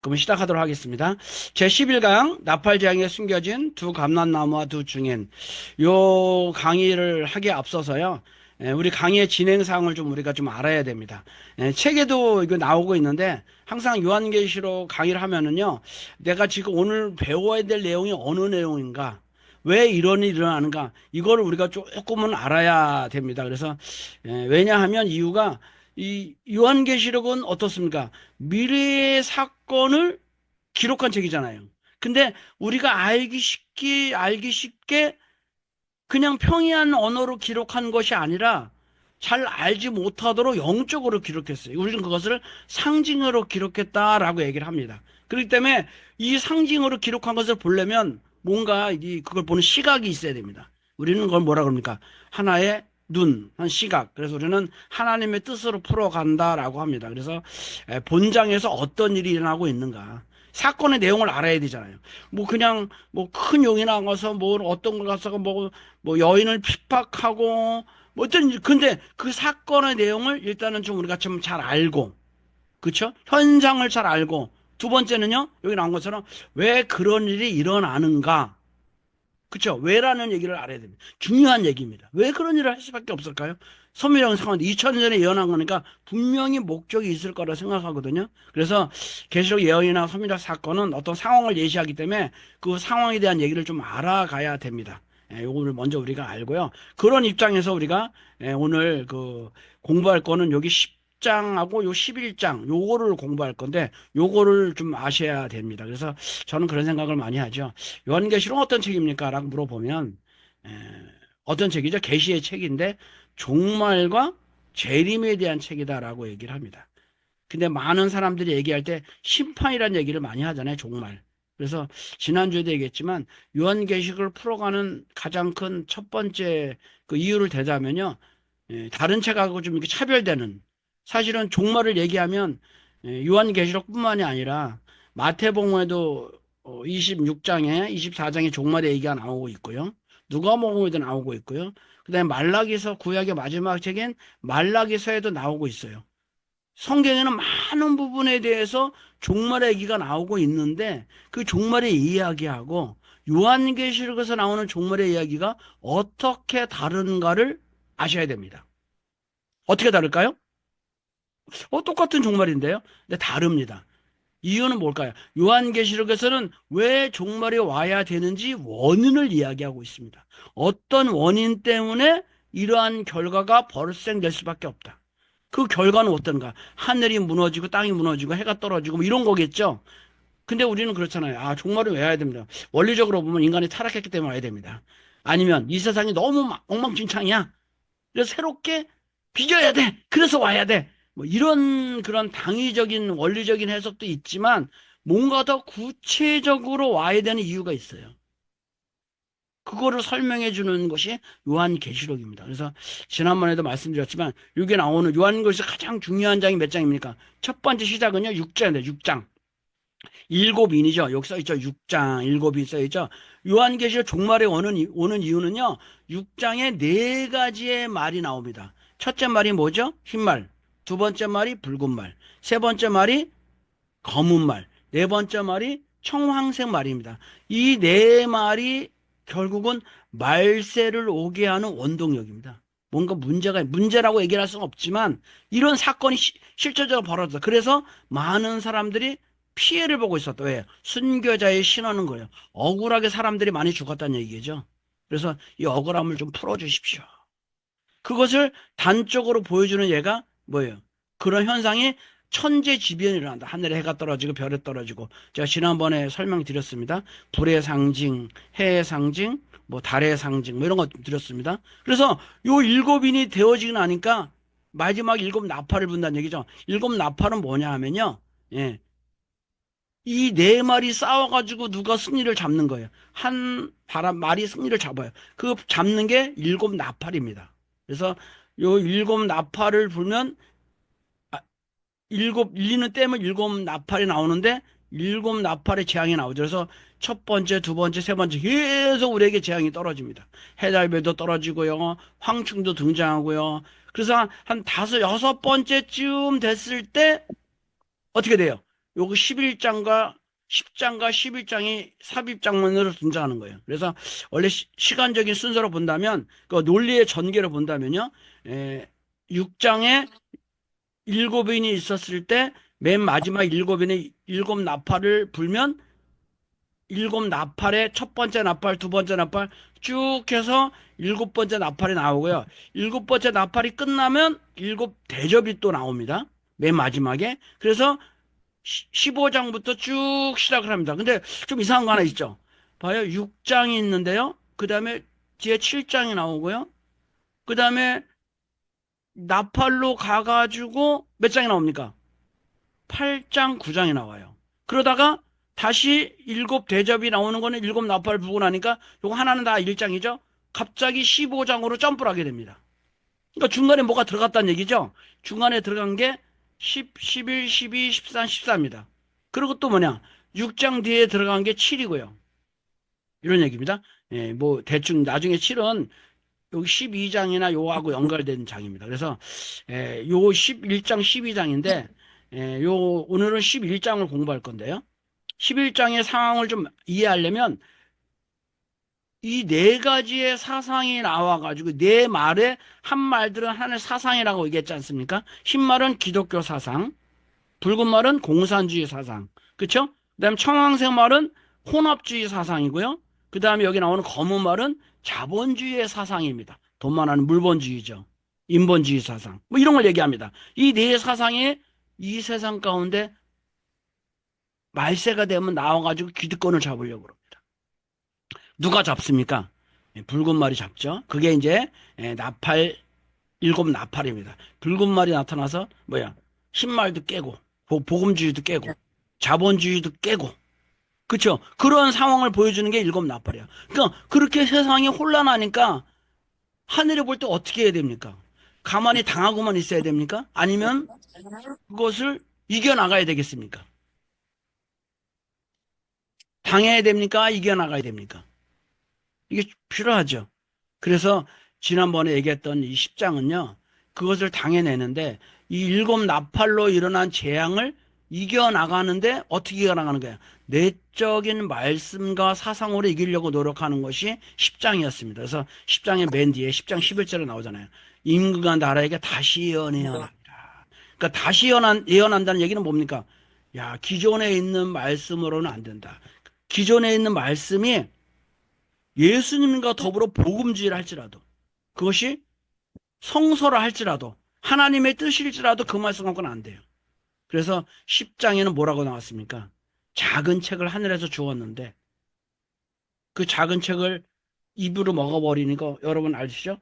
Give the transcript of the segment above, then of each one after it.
그럼 시작하도록 하겠습니다. 제11강 나팔지향에 숨겨진 두 감람나무와 두 증인. 요 강의를 하기에 앞서서요. 우리 강의의 진행 사항을 좀 우리가 좀 알아야 됩니다. 책에도 이거 나오고 있는데 항상 요한계시록 강의를 하면은요. 내가 지금 오늘 배워야 될 내용이 어느 내용인가? 왜 이런 일이 일어나는가? 이거를 우리가 조금은 알아야 됩니다. 그래서 왜냐하면 이유가 이 요한계시록은 어떻습니까? 미래의 사건을 기록한 책이잖아요. 근데 우리가 알기 쉽게 그냥 평이한 언어로 기록한 것이 아니라 잘 알지 못하도록 영적으로 기록했어요. 우리는 그것을 상징으로 기록했다라고 얘기를 합니다. 그렇기 때문에 이 상징으로 기록한 것을 보려면 뭔가 그걸 보는 시각이 있어야 됩니다. 우리는 그걸 뭐라 그럽니까? 하나의 눈, 한 시각. 그래서 우리는 하나님의 뜻으로 풀어간다라고 합니다. 그래서 본장에서 어떤 일이 일어나고 있는가. 사건의 내용을 알아야 되잖아요. 뭐 그냥 뭐 큰 용이 나가서 뭐 어떤 걸 갖다가 뭐 여인을 핍박하고 뭐 어떤 근데 그 사건의 내용을 일단은 좀 우리가 좀 잘 알고 그렇죠? 현장을 잘 알고 두 번째는요. 여기 나온 것처럼 왜 그런 일이 일어나는가? 그렇죠? 왜라는 얘기를 알아야 됩니다. 중요한 얘기입니다. 왜 그런 일을 할 수밖에 없을까요? 선미령 상황 2000년에 예언한 거니까 분명히 목적이 있을 거라 생각하거든요. 그래서 계시록 예언이나 선미령 사건은 어떤 상황을 예시하기 때문에 그 상황에 대한 얘기를 좀 알아가야 됩니다. 요거를 먼저 우리가 알고요. 그런 입장에서 우리가 오늘 그 공부할 거는 여기 10장하고 요 11장 요거를 공부할 건데 요거를 좀 아셔야 됩니다. 그래서 저는 그런 생각을 많이 하죠. 요한계시록 어떤 책입니까? 라고 물어보면 에, 어떤 책이죠? 계시의 책인데 종말과 재림에 대한 책이다라고 얘기를 합니다. 근데 많은 사람들이 얘기할 때 심판이라는 얘기를 많이 하잖아요. 종말. 그래서 지난주에도 얘기했지만 요한계시록을 풀어가는 가장 큰 첫 번째 그 이유를 대자면요. 다른 책하고 좀 이렇게 차별되는 사실은 종말을 얘기하면 요한계시록뿐만이 아니라 마태복음에도 26장에 24장에 종말의 얘기가 나오고 있고요. 누가복음에도 나오고 있고요. 그다음에 말라기서 구약의 마지막 책인 말라기서에도 나오고 있어요. 성경에는 많은 부분에 대해서 종말의 얘기가 나오고 있는데 그 종말의 이야기하고 요한계시록에서 나오는 종말의 이야기가 어떻게 다른가를 아셔야 됩니다. 어떻게 다를까요? 똑같은 종말인데요. 근데 다릅니다. 이유는 뭘까요? 요한계시록에서는 왜 종말이 와야 되는지 원인을 이야기하고 있습니다. 어떤 원인 때문에 이러한 결과가 벌생될 수밖에 없다. 그 결과는 어떤가? 하늘이 무너지고 땅이 무너지고 해가 떨어지고 뭐 이런 거겠죠. 근데 우리는 그렇잖아요. 아, 종말은 왜 와야 됩니다. 원리적으로 보면 인간이 타락했기 때문에 와야 됩니다. 아니면 이 세상이 너무 엉망진창이야. 그래서 새롭게 빚어야 돼. 그래서 와야 돼. 뭐 이런 그런 당위적인 원리적인 해석도 있지만 뭔가 더 구체적으로 와야 되는 이유가 있어요. 그거를 설명해 주는 것이 요한계시록입니다. 그래서 지난번에도 말씀드렸지만 여기에 나오는 요한계시록 가장 중요한 장이 몇 장입니까? 첫 번째 시작은요 6장인데 6장. 일곱 인이죠. 여기 써 있죠. 6장 일곱이 써 있죠. 요한계시록 종말에 오는 이유는요. 6장에 네 가지의 말이 나옵니다. 첫째 말이 뭐죠? 흰말. 두 번째 말이 붉은 말. 세 번째 말이 검은 말. 네 번째 말이 청황색 말입니다. 이 네 말이 결국은 말세를 오게 하는 원동력입니다. 뭔가 문제라고 얘기를 할 수는 없지만 이런 사건이 실제적으로 벌어졌다. 그래서 많은 사람들이 피해를 보고 있었다. 왜? 순교자의 신화는 거예요. 억울하게 사람들이 많이 죽었다는 얘기죠. 그래서 이 억울함을 좀 풀어주십시오. 그것을 단적으로 보여주는 예가 뭐예요? 그런 현상이 천재지변이 일어난다. 하늘에 해가 떨어지고 별이 떨어지고 제가 지난번에 설명드렸습니다. 불의 상징, 해의 상징, 뭐 달의 상징 뭐 이런 거 드렸습니다. 그래서 요 일곱인이 되어지고 나니까 마지막 일곱 나팔을 분다는 얘기죠. 일곱 나팔은 뭐냐 하면요. 예. 이 네 마리 싸워가지고 누가 승리를 잡는 거예요. 한 말이 승리를 잡아요. 그 잡는 게 일곱 나팔입니다. 그래서 요 일곱 나팔을 불면 아, 일곱 일리는 떼면 일곱 나팔이 나오는데 일곱 나팔의 재앙이 나오죠. 그래서 첫 번째, 두 번째, 세 번째 계속 우리에게 재앙이 떨어집니다. 해달별도 떨어지고요, 황충도 등장하고요. 그래서 한 다섯, 여섯 번째쯤 됐을 때 어떻게 돼요? 요거 11장과 10장과 11장이 삽입장면으로 등장하는 거예요. 그래서 원래 시간적인 순서로 본다면 그 논리의 전개로 본다면요. 6장에 7인이 있었을 때 맨 마지막 7인의 7나팔을 불면 7나팔의 첫 번째 나팔, 두 번째 나팔 쭉 해서 7번째 나팔이 나오고요. 7번째 나팔이 끝나면 7대접이 또 나옵니다. 맨 마지막에. 그래서 15장부터 쭉 시작을 합니다. 근데 좀 이상한 거 하나 있죠. 봐요. 6장이 있는데요. 그 다음에 뒤에 7장이 나오고요. 그 다음에 나팔로 가가지고 몇 장이 나옵니까? 8장, 9장이 나와요. 그러다가 다시 7대접이 나오는 거는 7나팔 불고 나니까 요거 하나는 다 1장이죠. 갑자기 15장으로 점프를 하게 됩니다. 그러니까 중간에 뭐가 들어갔다는 얘기죠. 중간에 들어간 게 10, 11, 12, 13, 14입니다. 그리고 또 뭐냐? 6장 뒤에 들어간 게 7이고요. 이런 얘기입니다. 예, 뭐 대충 나중에 7은 여기 12장이나 요하고 연결된 장입니다. 그래서 요 11장, 12장인데 요 오늘은 11장을 공부할 건데요. 11장의 상황을 좀 이해하려면 이 네 가지의 사상이 나와가지고 네 말에 한 말들은 하나의 사상이라고 얘기했지 않습니까? 흰 말은 기독교 사상, 붉은 말은 공산주의 사상, 그쵸? 그 다음에 청황색 말은 혼합주의 사상이고요. 그 다음에 여기 나오는 검은 말은 자본주의의 사상입니다. 돈만 하는 물본주의죠. 인본주의 사상. 뭐 이런 걸 얘기합니다. 이 네 사상이 이 세상 가운데 말세가 되면 나와가지고 기득권을 잡으려고 그럽니다. 누가 잡습니까? 붉은 말이 잡죠. 그게 이제 나팔, 7나팔입니다. 붉은 말이 나타나서 뭐야? 흰 말도 깨고 복음주의도 깨고 자본주의도 깨고 그쵸? 그런 상황을 보여주는 게 7나팔이야. 그러니까 그렇게 세상이 혼란하니까 하늘에 볼 때 어떻게 해야 됩니까? 가만히 당하고만 있어야 됩니까? 아니면 그것을 이겨나가야 되겠습니까? 당해야 됩니까? 이겨나가야 됩니까? 이게 필요하죠. 그래서 지난번에 얘기했던 이 10장은요, 그것을 당해내는데 이 7나팔로 일어난 재앙을 이겨나가는데 어떻게 이겨나가는 거야? 내적인 말씀과 사상으로 이기려고 노력하는 것이 10장이었습니다. 그래서 10장의 맨 뒤에 10장 11절에 나오잖아요. 임금과 나라에게 다시 예언해야 합니다. 그러니까 다시 예언한다는 얘기는 뭡니까? 야, 기존에 있는 말씀으로는 안 된다. 기존에 있는 말씀이 예수님과 더불어 복음주의를 할지라도 그것이 성서라 할지라도 하나님의 뜻일지라도 그 말씀 갖고는 안 돼요. 그래서 10장에는 뭐라고 나왔습니까? 작은 책을 하늘에서 주었는데 그 작은 책을 입으로 먹어버리는 거 여러분 아시죠?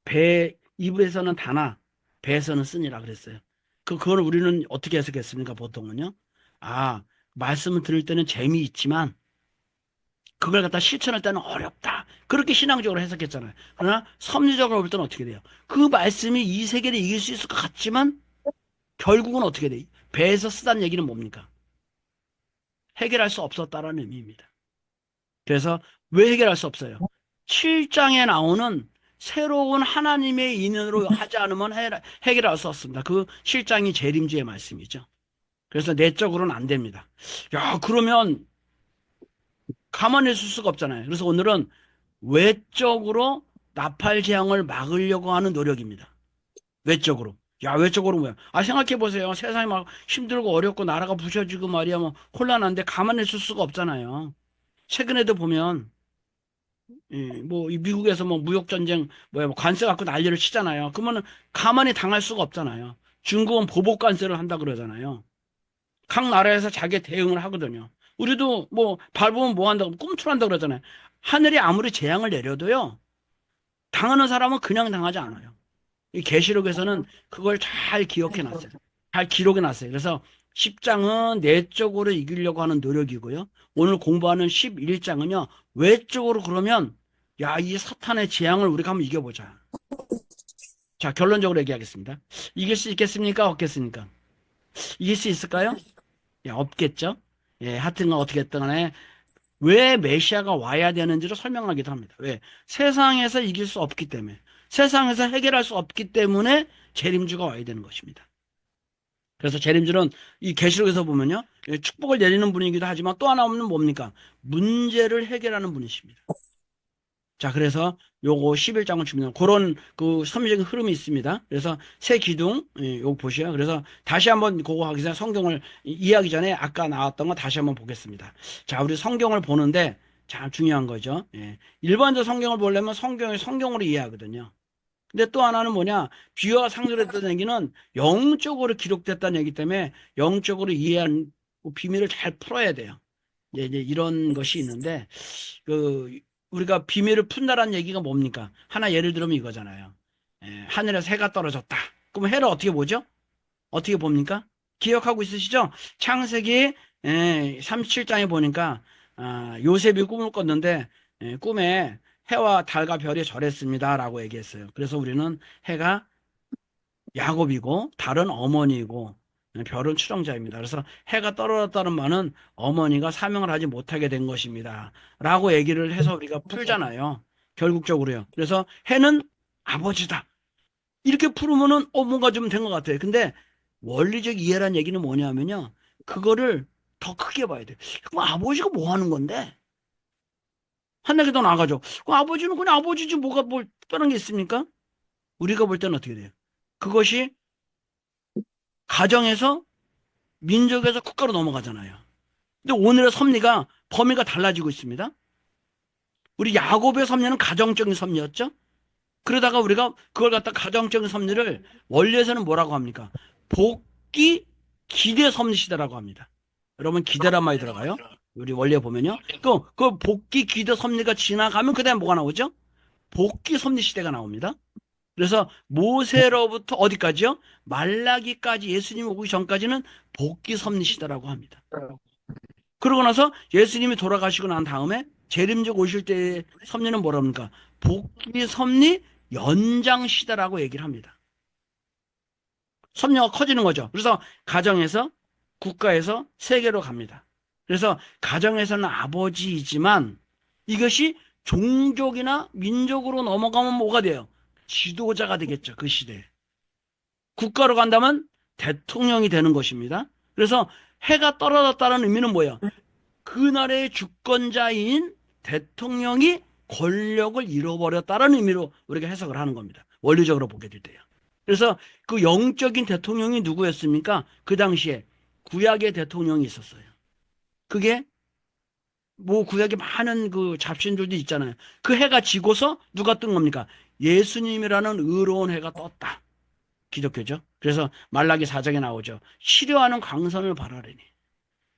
배 입에서는 다나 배에서는 쓰니라 그랬어요. 그걸 우리는 어떻게 해석했습니까? 보통은요. 아, 말씀을 들을 때는 재미있지만 그걸 갖다 실천할 때는 어렵다. 그렇게 신앙적으로 해석했잖아요. 그러나 섭리적으로 볼 때는 어떻게 돼요? 그 말씀이 이 세계를 이길 수 있을 것 같지만 결국은 어떻게 돼요? 배에서 쓰다는 얘기는 뭡니까? 해결할 수 없었다라는 의미입니다. 그래서 왜 해결할 수 없어요? 7장에 나오는 새로운 하나님의 인연으로 하지 않으면 해결할 수 없습니다. 그 7장이 재림주의 말씀이죠. 그래서 내적으로는 안 됩니다. 야, 그러면 가만히 있을 수가 없잖아요. 그래서 오늘은 외적으로 나팔 재앙을 막으려고 하는 노력입니다. 외적으로. 야, 외적으로 뭐야? 아, 생각해 보세요. 세상이 막 힘들고 어렵고 나라가 부셔지고 말이야. 뭐 혼란한데 가만히 있을 수가 없잖아요. 최근에도 보면 뭐 이 미국에서 뭐 무역 전쟁 뭐야 뭐 관세 갖고 난리를 치잖아요. 그러면은 가만히 당할 수가 없잖아요. 중국은 보복 관세를 한다 그러잖아요. 각 나라에서 자기 대응을 하거든요. 우리도 뭐 밟으면 뭐 한다고 꿈틀한다 그러잖아요. 하늘이 아무리 재앙을 내려도요. 당하는 사람은 그냥 당하지 않아요. 이 계시록에서는 그걸 잘 기억해 놨어요. 잘 기록해 놨어요. 그래서 10장은 내적으로 이기려고 하는 노력이고요. 오늘 공부하는 11장은요. 외적으로 그러면 야, 이 사탄의 재앙을 우리가 한번 이겨보자. 자, 결론적으로 얘기하겠습니다. 이길 수 있겠습니까? 없겠습니까? 이길 수 있을까요? 예, 없겠죠? 예, 하여튼 어떻게 했든 간에 왜 메시아가 와야 되는지를 설명하기도 합니다. 왜? 세상에서 이길 수 없기 때문에. 세상에서 해결할 수 없기 때문에 재림주가 와야 되는 것입니다. 그래서 재림주는 이 계시록에서 보면요, 축복을 내리는 분이기도 하지만 또 하나는 뭡니까? 문제를 해결하는 분이십니다. 자, 그래서 요거 11장을 주면 그런 그 섭리적인 흐름이 있습니다. 그래서 새 기둥, 요거 보시요. 그래서 다시 한번 그거 하기 전에 성경을 이해하기 전에 아까 나왔던 거 다시 한번 보겠습니다. 자, 우리 성경을 보는데 참 중요한 거죠. 예. 일반적 성경을 보려면 성경을 성경으로 이해하거든요. 근데 또 하나는 뭐냐? 비유와 상술에 했던 얘기는 영적으로 기록됐다는 얘기 때문에 영적으로 이해한 그 비밀을 잘 풀어야 돼요. 이제 이런 것이 있는데, 그, 우리가 비밀을 푼다라는 얘기가 뭡니까? 하나 예를 들면 이거잖아요. 하늘에서 해가 떨어졌다. 그럼 해를 어떻게 보죠? 어떻게 봅니까? 기억하고 있으시죠? 창세기 37장에 보니까 요셉이 꿈을 꿨는데 꿈에 해와 달과 별이 절했습니다라고 얘기했어요. 그래서 우리는 해가 야곱이고 달은 어머니이고 별은 추종자입니다. 그래서 해가 떨어졌다는 말은 어머니가 사명을 하지 못하게 된 것입니다. 라고 얘기를 해서 우리가 풀잖아요. 결국적으로요. 그래서 해는 아버지다. 이렇게 풀으면은 뭔가 좀 된 것 같아요. 근데 원리적 이해란 얘기는 뭐냐면요. 그거를 더 크게 봐야 돼요. 그럼 아버지가 뭐 하는 건데? 한 단계 더 나가죠. 그럼 아버지는 그냥 아버지지 뭐가 뭘 특별한 게 있습니까? 우리가 볼 때는 어떻게 돼요? 그것이 가정에서 민족에서 국가로 넘어가잖아요. 근데 오늘의 섭리가 범위가 달라지고 있습니다. 우리 야곱의 섭리는 가정적인 섭리였죠. 그러다가 우리가 그걸 갖다 가정적인 섭리를 원리에서는 뭐라고 합니까? 복귀 기대 섭리 시대라고 합니다. 여러분 기대란 말이 들어가요. 우리 원리에 보면요. 그 복귀 기대 섭리가 지나가면 그다음에 뭐가 나오죠? 복귀 섭리 시대가 나옵니다. 그래서 모세로부터 어디까지요? 말라기까지 예수님이 오기 전까지는 복귀 섭리 시대라고 합니다. 그러고 나서 예수님이 돌아가시고 난 다음에 재림적 오실 때의 섭리는 뭐랍니까? 복귀 섭리 연장 시대라고 얘기를 합니다. 섭리가 커지는 거죠. 그래서 가정에서 국가에서 세계로 갑니다. 그래서 가정에서는 아버지이지만 이것이 종족이나 민족으로 넘어가면 뭐가 돼요? 지도자가 되겠죠. 그 시대에. 국가로 간다면 대통령이 되는 것입니다. 그래서 해가 떨어졌다는 의미는 뭐예요? 그 나라의 주권자인 대통령이 권력을 잃어버렸다는 의미로 우리가 해석을 하는 겁니다. 원리적으로 보게 될 때요. 그래서 그 영적인 대통령이 누구였습니까? 그 당시에 구약의 대통령이 있었어요. 그게 뭐 구약에 많은 그 잡신들도 있잖아요. 그 해가 지고서 누가 뜬 겁니까? 예수님이라는 의로운 해가 떴다. 기독교죠. 그래서 말라기 4장에 나오죠. 치료하는 광선을 바라리니.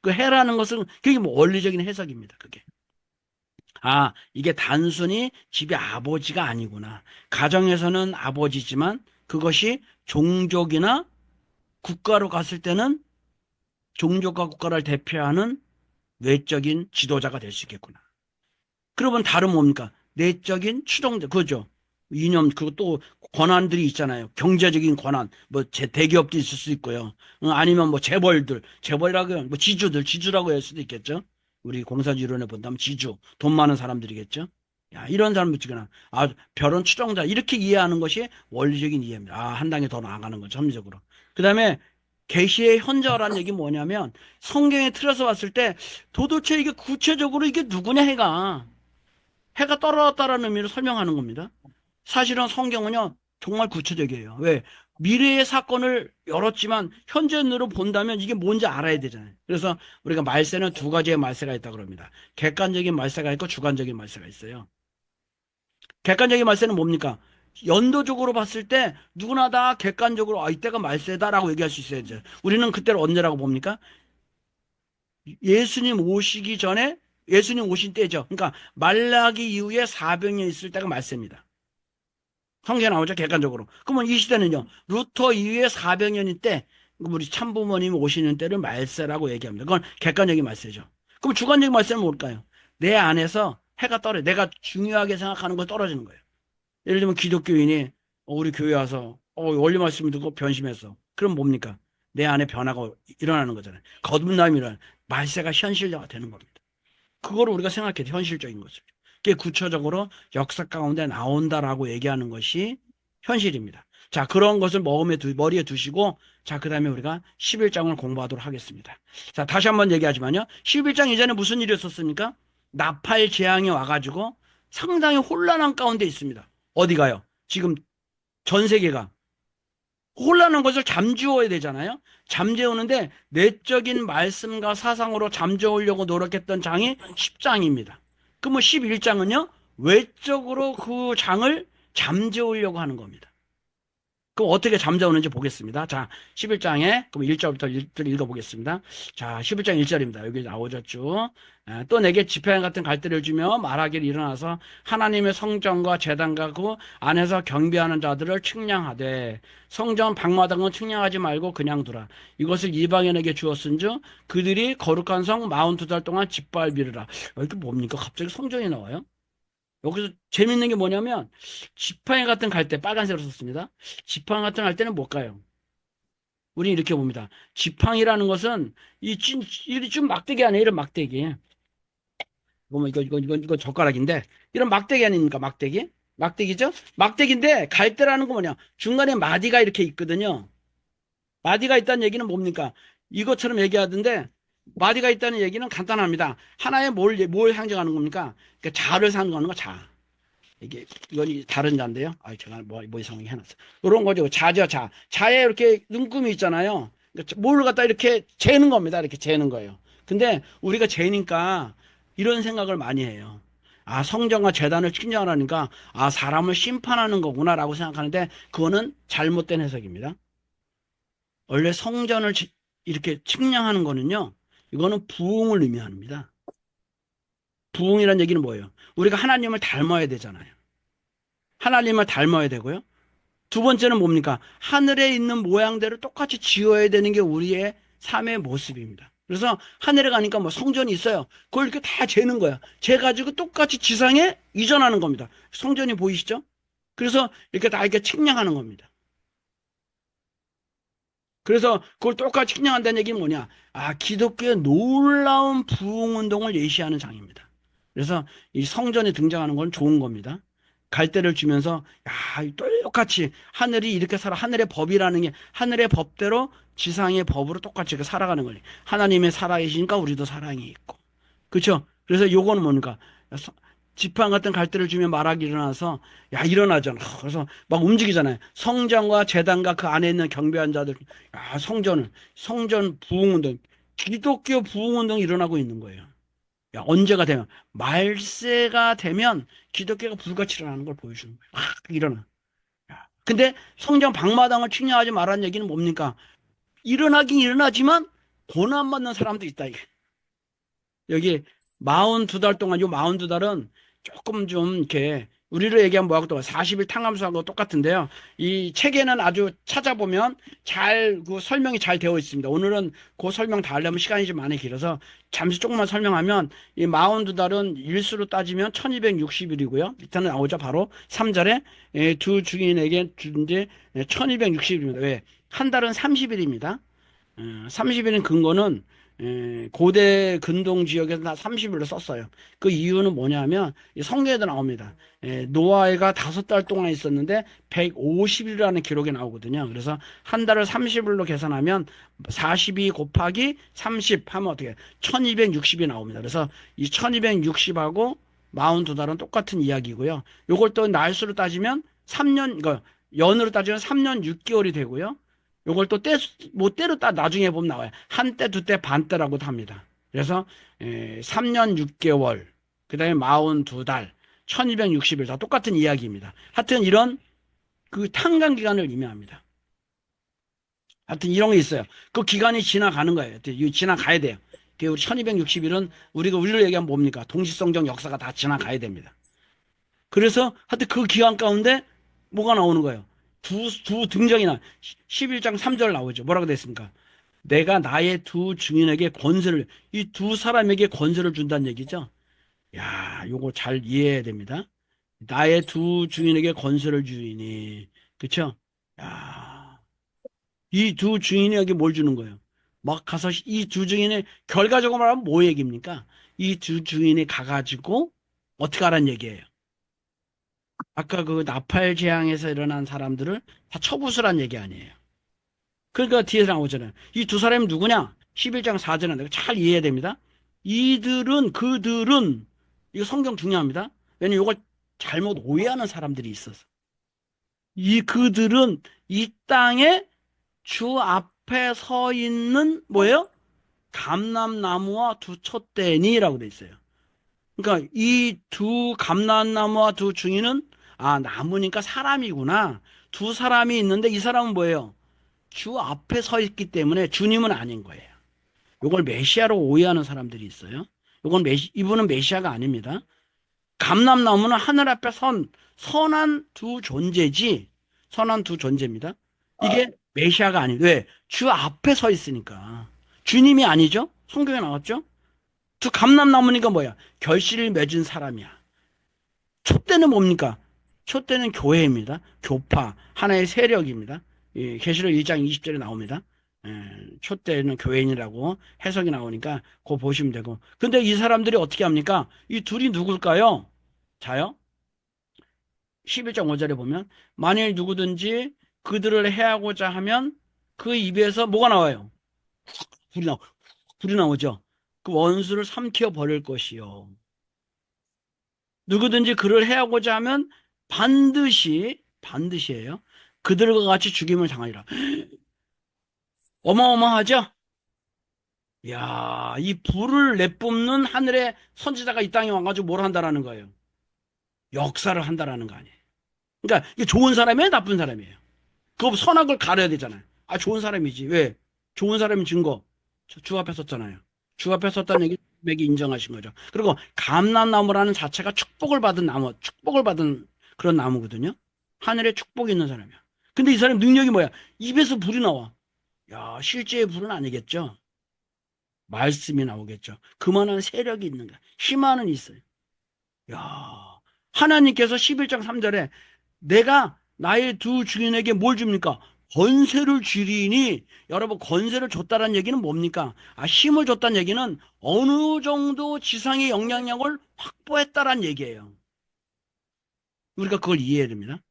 그 해라는 것은 그게 뭐 원리적인 해석입니다. 그게. 이게 단순히 집의 아버지가 아니구나. 가정에서는 아버지지만 그것이 종족이나 국가로 갔을 때는 종족과 국가를 대표하는 외적인 지도자가 될 수 있겠구나. 그러면 다른 뭡니까? 내적인 추종자, 그죠? 이념, 그것도 권한들이 있잖아요. 경제적인 권한, 뭐, 대기업도 있을 수 있고요. 아니면 뭐, 재벌이라고, 뭐, 지주라고 할 수도 있겠죠. 우리 공사지론에 본다면 지주, 돈 많은 사람들이겠죠. 야, 이런 사람들 있잖아. 별은 추종자. 이렇게 이해하는 것이 원리적인 이해입니다. 한 단계 더 나아가는 거죠, 합리적으로. 그 다음에, 계시의 현저라는 얘기 뭐냐면, 성경에 틀어서 봤을 때, 도대체 이게 구체적으로 이게 누구냐, 해가 떨어졌다라는 의미로 설명하는 겁니다. 사실은 성경은요, 정말 구체적이에요. 왜? 미래의 사건을 열었지만 현재으로 본다면 이게 뭔지 알아야 되잖아요. 그래서 우리가 말세는 두 가지의 말세가 있다고 합니다. 객관적인 말세가 있고 주관적인 말세가 있어요. 객관적인 말세는 뭡니까? 연도적으로 봤을 때 누구나 다 객관적으로 이때가 말세다라고 얘기할 수 있어야죠. 우리는 그때를 언제라고 봅니까? 예수님 오시기 전에 예수님 오신 때죠. 그러니까 말라기 이후에 400년 있을 때가 말세입니다. 성경에 나오죠, 객관적으로. 그러면 이 시대는요, 루터 이후에 400년일 때, 우리 참부모님이 오시는 때를 말세라고 얘기합니다. 그건 객관적인 말세죠. 그럼 주관적인 말세는 뭘까요? 내 안에서 해가 떨어져. 내가 중요하게 생각하는 거 떨어지는 거예요. 예를 들면 기독교인이 우리 교회 와서 원리 말씀을 듣고 변심했어. 그럼 뭡니까? 내 안에 변화가 일어나는 거잖아요. 거듭남이 일어나는 말세가 현실화가 되는 겁니다. 그거를 우리가 생각해도 현실적인 것을. 그게 구체적으로 역사 가운데 나온다라고 얘기하는 것이 현실입니다. 자, 그런 것을 머리에 두시고, 자, 그 다음에 우리가 11장을 공부하도록 하겠습니다. 자, 다시 한번 얘기하지만요. 11장 이전에 무슨 일이 있었습니까? 나팔 재앙이 와가지고 상당히 혼란한 가운데 있습니다. 어디가요? 지금 전 세계가. 혼란한 것을 잠재워야 되잖아요. 잠재우는데 내적인 말씀과 사상으로 잠재우려고 노력했던 장이 10장입니다. 그러면 11장은요, 외적으로 그 장을 잠재우려고 하는 겁니다. 그럼 어떻게 잠자오는지 보겠습니다. 자, 11장에, 그럼 1절부터 읽어보겠습니다. 자, 11장 1절입니다. 여기 나오죠, 쭉. 또 내게 지팡이 같은 갈대를 주며 말하기를 일어나서 하나님의 성전과 제단과 그 안에서 경배하는 자들을 측량하되 성전 방마당은 측량하지 말고 그냥 두라. 이것을 이방인에게 주었은즉 그들이 거룩한 성 42달 동안 짓밟으리라. 이게 뭡니까? 갑자기 성전이 나와요? 여기서 재밌는 게 뭐냐면 지팡이 같은 갈대 빨간색으로 썼습니다. 지팡이 같은 갈대는 뭘까요? 우리 이렇게 봅니다. 지팡이라는 것은 이좀 막대기 아니에요? 이런 막대기. 보면 이거 젓가락인데 이런 막대기 아닙니까? 막대기? 막대기죠? 막대기인데 갈대라는 거 뭐냐? 중간에 마디가 이렇게 있거든요. 마디가 있다는 얘기는 뭡니까? 이것처럼 얘기하던데 마디가 있다는 얘기는 간단합니다. 하나의 뭘 상징하는 겁니까? 그러니까 자를 상징하는 거 자. 이건 다른 자인데요. 아, 제가 뭐 이상하게 해놨어. 이런 거죠. 자죠, 자. 자에 이렇게 눈금이 있잖아요. 그러니까 뭘 갖다 이렇게 재는 겁니다. 이렇게 재는 거예요. 근데 우리가 재니까 이런 생각을 많이 해요. 아, 성전과 제단을 측량하니까 아, 사람을 심판하는 거구나라고 생각하는데 그거는 잘못된 해석입니다. 원래 성전을 이렇게 측량하는 거는요. 이거는 부흥을 의미합니다. 부흥이란 얘기는 뭐예요? 우리가 하나님을 닮아야 되잖아요. 하나님을 닮아야 되고요. 두 번째는 뭡니까? 하늘에 있는 모양대로 똑같이 지어야 되는 게 우리의 삶의 모습입니다. 그래서 하늘에 가니까 뭐 성전이 있어요. 그걸 이렇게 다 재는 거야. 재가지고 똑같이 지상에 이전하는 겁니다. 성전이 보이시죠? 그래서 이렇게 다 이렇게 측량하는 겁니다. 그래서 그걸 똑같이 측량한다는 얘기는 뭐냐? 아, 기독교의 놀라운 부흥 운동을 예시하는 장입니다. 그래서 이 성전에 등장하는 건 좋은 겁니다. 갈대를 주면서 야, 똑같이 하늘이 이렇게 살아 하늘의 법이라는 게 하늘의 법대로 지상의 법으로 똑같이 이렇게 살아가는 거예요. 하나님의 살아계시니까 우리도 사랑이 있고. 그렇죠? 그래서 요거는 뭡니까? 지팡 같은 갈대를 주면 말하기 일어나서 야 일어나잖아. 그래서 막 움직이잖아요. 성전과 제단과 그 안에 있는 경배한 자들 야 성전 부흥운동 기독교 부흥운동이 일어나고 있는 거예요. 야 언제가 되면 말세가 되면 기독교가 불같이 일어나는 걸 보여주는 거예요. 막 일어나. 야, 근데 성전 방마당을 측량하지 말라는 얘기는 뭡니까? 일어나긴 일어나지만 고난받는 사람도 있다 이게. 여기 42달 동안 요 42달은 조금 좀 이렇게 우리로 얘기하면 뭐하고 또 40일 탕감수하고 똑같은데요. 이 책에는 아주 찾아보면 그 설명이 잘 되어 있습니다. 오늘은 그 설명 다 하려면 시간이 좀 많이 길어서 잠시 조금만 설명하면 이 42달은 일수로 따지면 1260일이고요. 밑에는 나오죠. 바로 3절에 두 주인에게 준지 1260일입니다. 왜? 한 달은 30일입니다. 30일인 근거는 고대 근동 지역에서 다 30일로 썼어요. 그 이유는 뭐냐면 성경에도 나옵니다. 노아가 5달 동안 있었는데 150일이라는 기록이 나오거든요. 그래서 한 달을 30일로 계산하면 42 곱하기 30 하면 어떻게 1260이 나옵니다. 그래서 이 1260하고 42달은 똑같은 이야기고요. 요걸 또 날수로 따지면 3년, 이거 연으로 따지면 3년 6개월이 되고요. 요걸 또 뭐 때로 나중에 보면 나와요. 한 때, 두 때, 반 때라고도 합니다. 그래서 3년 6개월, 그 다음에 42달, 1260일 다 똑같은 이야기입니다. 하여튼 이런 그 탕감 기간을 의미합니다. 하여튼 이런 게 있어요. 그 기간이 지나가는 거예요. 지나가야 돼요. 그 우리 1260일은 우리가 우리로 얘기하면 뭡니까? 동시성경 역사가 다 지나가야 됩니다. 그래서 하여튼 그 기간 가운데 뭐가 나오는 거예요? 두 등장이 11장 3절 나오죠. 뭐라고 됐습니까? 내가 나의 두 증인에게 권세를, 이 두 사람에게 권세를 준다는 얘기죠. 야, 요거 잘 이해해야 됩니다. 나의 두 증인에게 권세를 주이니. 그쵸? 야, 이 두 증인에게 뭘 주는 거예요? 막 가서 이 두 증인의 결과적으로 말하면 뭐 얘기입니까? 이 두 증인이 가가지고 어떻게 하라는 얘기예요? 아까 그 나팔 재앙에서 일어난 사람들을 다 처부수란 얘기 아니에요. 그러니까 뒤에서 나오잖아요. 이 두 사람이 누구냐? 11장 4절에 내가 잘 이해해야 됩니다. 그들은, 이거 성경 중요합니다. 왜냐면 이걸 잘못 오해하는 사람들이 있어서. 이 그들은 이 땅에 주 앞에 서 있는 뭐예요? 감람나무와 두 촛대니라고 돼 있어요. 그러니까 이 두 감람나무와 두 중이는 나무니까 사람이구나. 두 사람이 있는데 이 사람은 뭐예요? 주 앞에 서 있기 때문에 주님은 아닌 거예요. 이걸 메시아로 오해하는 사람들이 있어요. 이분은 메시아가 아닙니다. 감람나무는 하늘 앞에 선한 두 존재지. 선한 두 존재입니다. 이게 메시아가 아니에요. 왜? 주 앞에 서 있으니까. 주님이 아니죠? 성경에 나왔죠? 두 감람나무니까 뭐야? 결실을 맺은 사람이야. 촛대는 뭡니까? 촛대는 교회입니다. 교파, 하나의 세력입니다. 계시록 1장 20절에 나옵니다. 촛대는 교회인이라고 해석이 나오니까 그거 보시면 되고. 근데 이 사람들이 어떻게 합니까? 이 둘이 누굴까요? 자요? 11장 5절에 보면 만일 누구든지 그들을 해하고자 하면 그 입에서 뭐가 나와요? 불이 나, 불이 나오죠. 그 원수를 삼켜 버릴 것이요. 누구든지 그를 해하고자 하면 반드시예요. 그들과 같이 죽임을 당하리라. 어마어마하죠? 야, 이 불을 내뿜는 하늘의 선지자가 이 땅에 와가지고 뭘 한다라는 거예요? 역사를 한다라는 거 아니에요. 그러니까 이게 좋은 사람이에요, 나쁜 사람이에요? 그 선악을 가려야 되잖아요. 좋은 사람이지. 왜? 좋은 사람인 증거. 주 앞에 섰잖아요. 주 앞에 섰다는 얘기 맥이 인정하신 거죠. 그리고 감람나무라는 자체가 축복을 받은 나무, 축복을 받은 그런 나무거든요. 하늘에 축복이 있는 사람이야. 근데 이 사람 능력이 뭐야? 입에서 불이 나와. 야, 실제의 불은 아니겠죠. 말씀이 나오겠죠. 그만한 세력이 있는 거야. 힘만은 있어요. 야, 하나님께서 11장 3절에 내가 나의 두 주인에게 뭘 줍니까? 권세를 주리니. 여러분, 권세를 줬다는 얘기는 뭡니까? 힘을 줬다는 얘기는 어느 정도 지상의 영향력을 확보했다는 얘기예요. 우리가 그걸 이해해야 됩니다.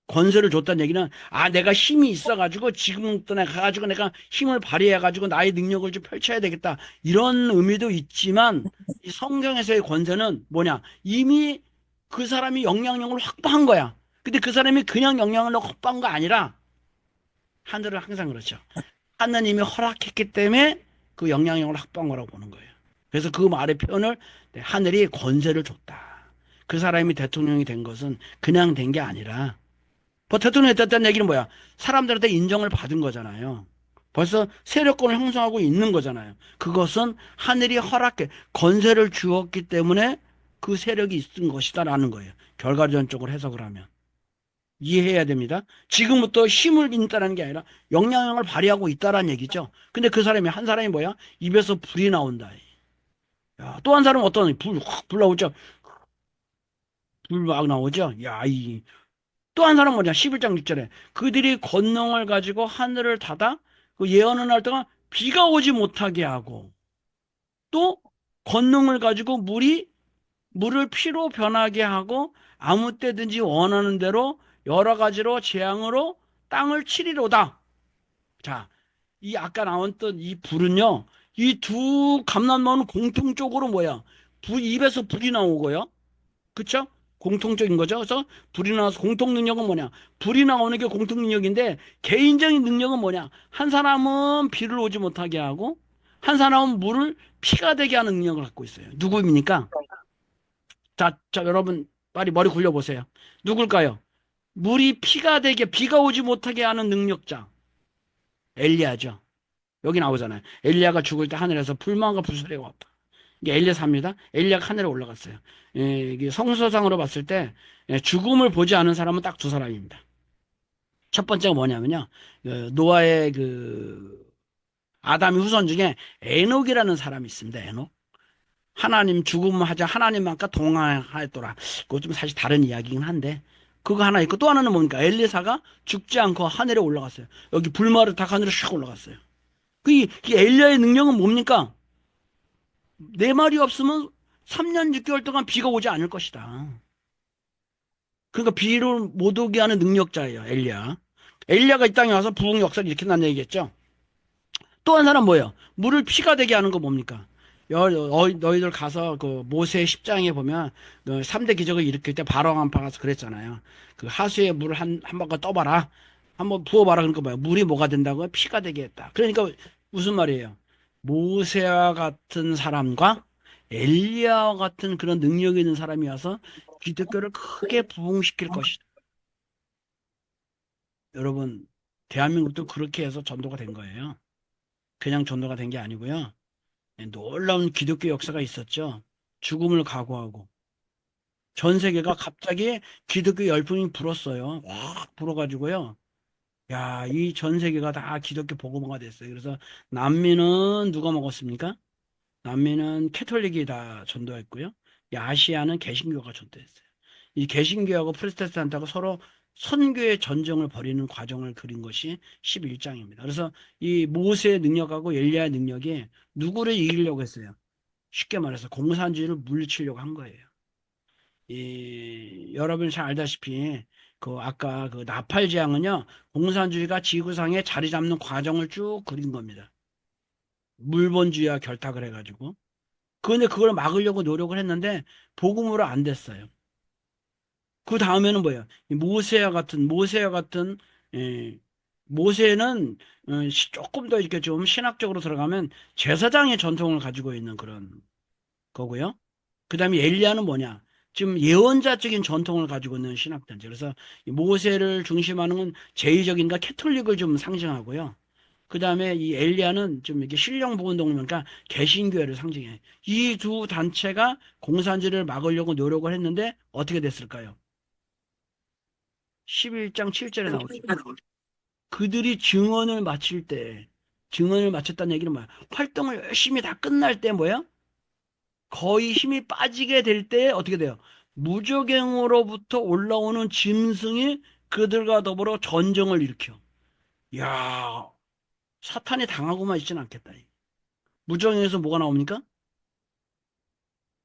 권세를 줬다는 얘기는 내가 힘이 있어가지고 지금부터 내가 가가지고 내가 힘을 발휘해가지고 나의 능력을 좀 펼쳐야 되겠다, 이런 의미도 있지만 이 성경에서의 권세는 뭐냐, 이미 그 사람이 영향력을 확보한 거야. 근데 그 사람이 그냥 영향력을 확보한 거 아니라, 하늘은 항상 그렇죠, 하느님이 허락했기 때문에 그 영향력을 확보한 거라고 보는 거예요. 그래서 그 말의 표현을 하늘이 권세를 줬다, 그 사람이 대통령이 된 것은 그냥 된 게 아니라, 뭐 대통령이 됐다는 얘기는 뭐야? 사람들한테 인정을 받은 거잖아요. 벌써 세력권을 형성하고 있는 거잖아요. 그것은 하늘이 허락해 권세를 주었기 때문에 그 세력이 있은 것이다라는 거예요. 결과론적으로 해석을 하면. 이해해야 됩니다. 지금부터 힘을 있다는 게 아니라 영향력을 발휘하고 있다라는 얘기죠. 근데 그 사람이, 한 사람이 뭐야? 입에서 불이 나온다. 또 한 사람은 어떤, 불 나오죠? 불 막 나오죠? 또 한 사람 뭐냐? 11장 6절에 그들이 권능을 가지고 하늘을 닫아 그 예언을 할 동안 비가 오지 못하게 하고, 또 권능을 가지고 물을 피로 변하게 하고 아무 때든지 원하는 대로 여러 가지로 재앙으로 땅을 치리로다. 자, 이 아까 나왔던 이 불은요, 이 두 감람나무는 공통적으로 뭐야? 입에서 불이 나오고요. 그쵸? 공통적인 거죠. 그래서 불이 나와서 공통 능력은 뭐냐? 불이 나오는 게 공통 능력인데, 개인적인 능력은 뭐냐? 한 사람은 비를 오지 못하게 하고 한 사람은 물을 피가 되게 하는 능력을 갖고 있어요. 누구입니까? 자, 여러분 빨리 머리 굴려보세요. 누굴까요? 물이 피가 되게, 비가 오지 못하게 하는 능력자. 엘리야죠. 여기 나오잖아요. 엘리야가 죽을 때 하늘에서 불만과 불소리가 왔다. 이게 엘리사입니다. 엘리야가 하늘에 올라갔어요. 이게 성서상으로 봤을 때 죽음을 보지 않은 사람은 딱 두 사람입니다. 첫 번째가 뭐냐면요, 노아의 아담의 후손 중에 에녹이라는 사람이 있습니다. 에녹. 하나님 죽음하자 하나님만과 동행하였더라. 그거 좀 사실 다른 이야기긴 한데, 그거 하나 있고, 또 하나는 뭡니까? 엘리사가 죽지 않고 하늘에 올라갔어요. 여기 불마르 다 하늘에 샥 올라갔어요. 이 엘리야의 능력은 뭡니까? 내 말이 없으면 3년 6개월 동안 비가 오지 않을 것이다. 그러니까 비를 못 오게 하는 능력자예요, 엘리야. 엘리야가 이 땅에 와서 부흥 역사를 일으킨다는 얘기겠죠. 또 한 사람 뭐예요? 물을 피가 되게 하는 거 뭡니까? 너희들 가서 그 모세 10장에 보면 그 3대 기적을 일으킬 때 바로왕 가서 그랬잖아요. 그 하수에 물을 한 바퀴 떠봐라. 한번 부어봐라. 그러니까 뭐야? 물이 뭐가 된다고요? 피가 되게 했다. 그러니까 무슨 말이에요? 모세와 같은 사람과 엘리야와 같은 그런 능력이 있는 사람이 와서 기독교를 크게 부흥시킬 것이다. 여러분, 대한민국도 그렇게 해서 전도가 된 거예요. 그냥 전도가 된 게 아니고요. 놀라운 기독교 역사가 있었죠. 죽음을 각오하고. 전 세계가 갑자기 기독교 열풍이 불었어요. 확 불어가지고요. 야, 이 전 세계가 다 기독교 복음화가 됐어요. 그래서 남미는 누가 먹었습니까? 남미는 캐톨릭이 다 전도했고요. 이 아시아는 개신교가 전도했어요. 이 개신교하고 프로테스탄트하고 서로 선교의 전쟁을 벌이는 과정을 그린 것이 11장입니다. 그래서 이 모세의 능력하고 엘리야의 능력이 누구를 이기려고 했어요? 쉽게 말해서 공산주의를 물리치려고 한 거예요. 여러분이 잘 알다시피 그 아까 그 나팔 제왕은요, 공산주의가 지구상에 자리 잡는 과정을 쭉 그린 겁니다. 물본주의와 결탁을 해가지고. 그런데 그걸 막으려고 노력을 했는데 복음으로 안 됐어요. 그 다음에는 뭐예요? 모세와 같은 예, 모세는 조금 더 이렇게 좀 신학적으로 들어가면 제사장의 전통을 가지고 있는 그런 거고요. 그 다음에 엘리야는 뭐냐? 지금 예언자적인 전통을 가지고 있는 신학단체. 그래서 이 모세를 중심하는 건 제의적인가 캐톨릭을 좀 상징하고요. 그 다음에 이 엘리야는 좀 이렇게 신령복음동맹, 그러니까 개신교회를 상징해. 이 두 단체가 공산주의를 막으려고 노력을 했는데 어떻게 됐을까요? 11장 7절에 나오죠. 그들이 증언을 마쳤다는 얘기는 뭐야? 활동을 열심히 다 끝날 때 뭐야? 거의 힘이 빠지게 될 때 어떻게 돼요? 무적행으로부터 올라오는 짐승이 그들과 더불어 전쟁을 일으켜. 야, 사탄이 당하고만 있지는 않겠다. 무적행에서 뭐가 나옵니까?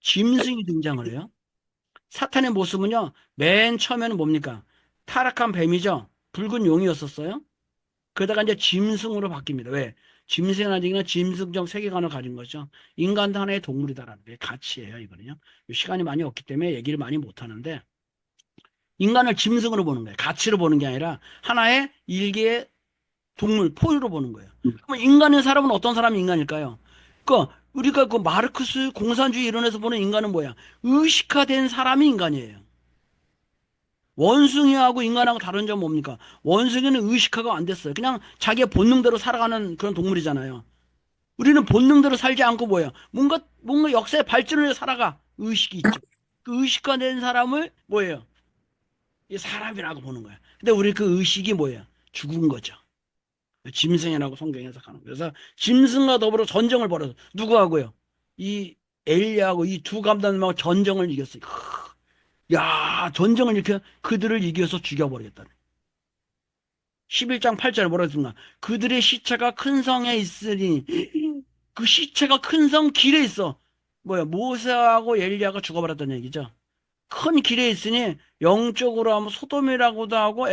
짐승이 등장을 해요. 사탄의 모습은요, 맨 처음에는 뭡니까? 타락한 뱀이죠. 붉은 용이었었어요. 그러다가 이제 짐승으로 바뀝니다. 왜? 짐승이나 짐승적 세계관을 가진 거죠. 인간도 하나의 동물이다라는 게 가치예요, 이거는요. 시간이 많이 없기 때문에 얘기를 많이 못 하는데, 인간을 짐승으로 보는 거예요. 가치로 보는 게 아니라 하나의 일개의 동물, 포유로 보는 거예요. 그럼 인간의 사람은 어떤 사람이 인간일까요? 우리가 그 마르크스 공산주의 이론에서 보는 인간은 뭐야? 의식화된 사람이 인간이에요. 원숭이하고 인간하고 다른 점은 뭡니까? 원숭이는 의식화가 안 됐어요. 그냥 자기의 본능대로 살아가는 그런 동물이잖아요. 우리는 본능대로 살지 않고 뭐예요? 뭔가 역사의 발전을 위해 살아가. 의식이 있죠. 그 의식화된 사람을 뭐예요? 이 사람이라고 보는 거야. 근데 우리 그 의식이 뭐예요? 죽은 거죠. 짐승이라고 성경이 해석하는 거예요. 그래서 짐승과 더불어 전쟁을 벌여서 누구하고요? 이 엘리야하고 이 두 감독님하고 전쟁을 이겼어요. 야, 전쟁을 이렇게 그들을 이겨서 죽여버리겠다는. 11장 8절에 뭐라 했습니까? 그들의 시체가 큰 성에 있으니 그 시체가 큰 성 길에 있어. 뭐야? 모세하고 엘리야가 죽어버렸다는 얘기죠. 큰 길에 있으니 영적으로 하면 소돔이라고도 하고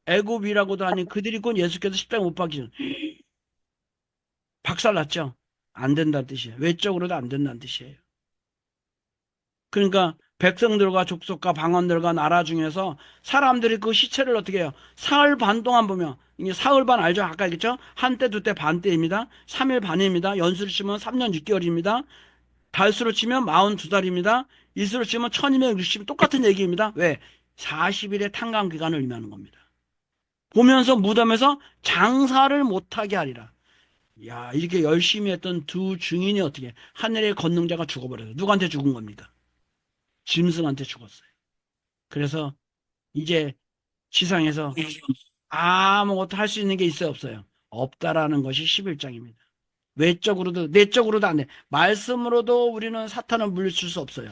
애굽이라고도 하니 그들이 곧 예수께서 십자가 못 박히신 박살났죠. 안 된다는 뜻이에요. 외적으로도 안 된다는 뜻이에요. 그러니까 백성들과 족속과 방언들과 나라 중에서 사람들이 그 시체를 어떻게 해요? 사흘 반 동안 보면 이게 사흘 반 알죠? 아까 얘기했죠? 한때 두때 반때입니다. 3일 반입니다. 연수로 치면 3년 6개월입니다. 달수로 치면 42달입니다. 일수로 치면 1260 똑같은 얘기입니다. 왜? 40일의 탄광 기간을 의미하는 겁니다. 보면서 무덤에서 장사를 못하게 하리라. 야, 이렇게 열심히 했던 두 증인이 어떻게 하늘의 권능자가 죽어버려서 누구한테 죽은 겁니까? 짐승한테 죽었어요. 그래서 이제 지상에서 아무것도 할 수 있는 게 있어요, 없어요? 없다라는 것이 11장입니다. 외적으로도 내적으로도 안 돼. 말씀으로도 우리는 사탄을 물리칠 수 없어요.